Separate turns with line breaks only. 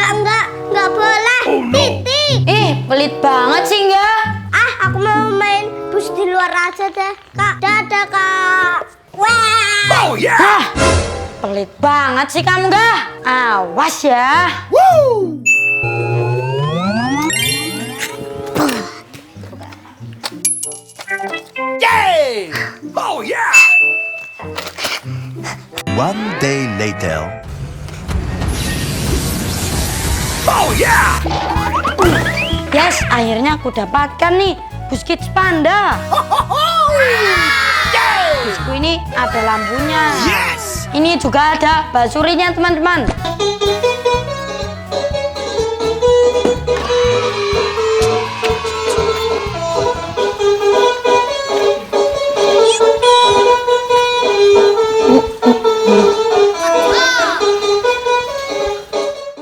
Enggak boleh.
Oh, no.
Titi.
Pelit banget sih enggak?
Aku mau main bus di luar aja deh, Kak. Dadah, Kak. Wah.
Oh yeah!
Pelit banget sih kamu enggak? Awas ya.
Woo! Yay! Oh yeah!
One day later.
Oh yeah!
Yes, akhirnya aku dapatkan nih bus Kids Panda.
Yay!
Busku ini ada lampunya.
Yes!
Ini juga ada basurinya teman-teman.